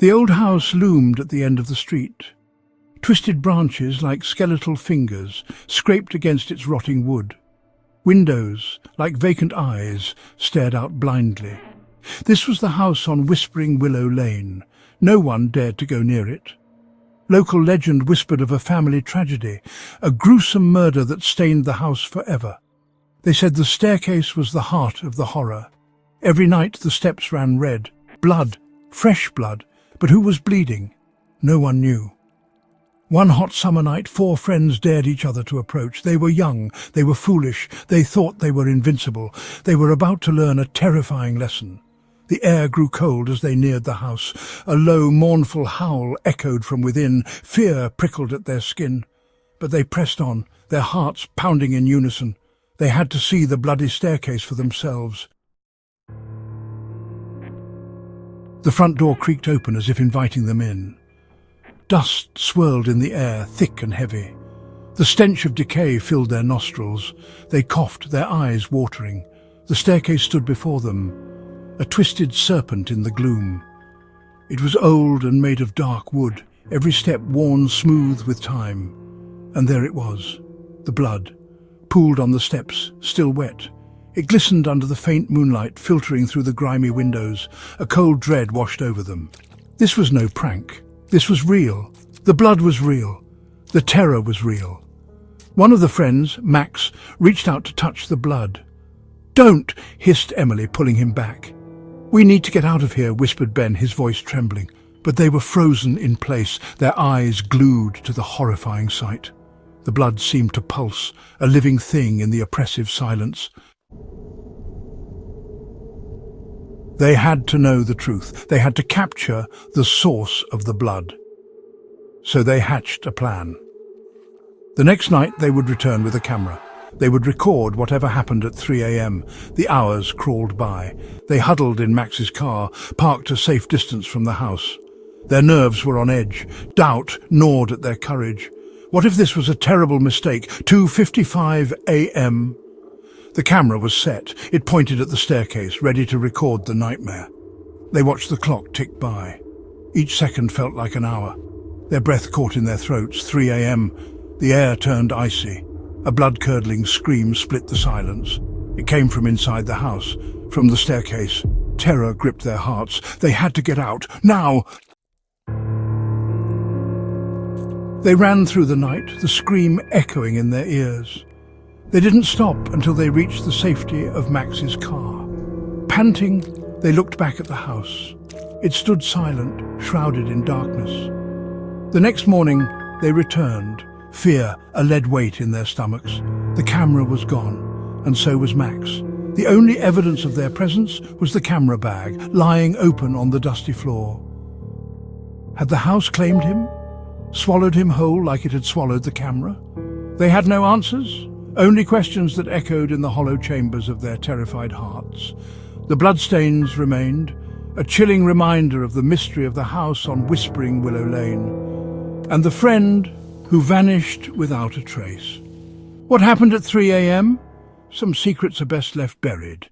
The old house loomed at the end of the street. Twisted branches like skeletal fingers scraped against its rotting wood. Windows, like vacant eyes, stared out blindly. This was the house on Whispering Willow Lane. No one dared to go near it. Local legend whispered of a family tragedy, a gruesome murder that stained the house forever. They said the staircase was the heart of the horror. Every night the steps ran red. Blood, fresh blood, but who was bleeding? No one knew. One hot summer night, 4 friends dared each other to approach. They were young, they were foolish, they thought they were invincible. They were about to learn a terrifying lesson. The air grew cold as they neared the house. A low, mournful howl echoed from within. Fear prickled at their skin. But they pressed on, their hearts pounding in unison. They had to see the bloody staircase for themselves. The front door creaked open as if inviting them in. Dust swirled in the air, thick and heavy. The stench of decay filled their nostrils. They coughed, their eyes watering. The staircase stood before them, a twisted serpent in the gloom. It was old and made of dark wood, every step worn smooth with time. And there it was, the blood, pooled on the steps, still wet. It glistened under the faint moonlight filtering through the grimy windows. A cold dread washed over them. This was no prank. This was real. The blood was real. The terror was real. One of the friends, Max, reached out to touch the blood. "Don't!" hissed Emily, pulling him back. "We need to get out of here," whispered Ben, his voice trembling. But they were frozen in place, their eyes glued to the horrifying sight. The blood seemed to pulse, a living thing in the oppressive silence. They had to know the truth. They had to capture the source of the blood. So they hatched a plan. The next night they would return with a camera. They would record whatever happened at 3 a.m. The hours crawled by. They huddled in Max's car, parked a safe distance from the house. Their nerves were on edge. Doubt gnawed at their courage. What if this was a terrible mistake? 2:55 a.m. The camera was set. It pointed at the staircase, ready to record the nightmare. They watched the clock tick by. Each second felt like an hour. Their breath caught in their throats. 3 a.m. The air turned icy. A blood-curdling scream split the silence. It came from inside the house, from the staircase. Terror gripped their hearts. They had to get out, now! They ran through the night, the scream echoing in their ears. They didn't stop until they reached the safety of Max's car. Panting, they looked back at the house. It stood silent, shrouded in darkness. The next morning, they returned, fear a lead weight in their stomachs. The camera was gone, and so was Max. The only evidence of their presence was the camera bag, lying open on the dusty floor. Had the house claimed him? Swallowed him whole like it had swallowed the camera? They had no answers. Only questions that echoed in the hollow chambers of their terrified hearts. The bloodstains remained, a chilling reminder of the mystery of the house on Whispering Willow Lane, and the friend who vanished without a trace. What happened at 3 a.m? Some secrets are best left buried.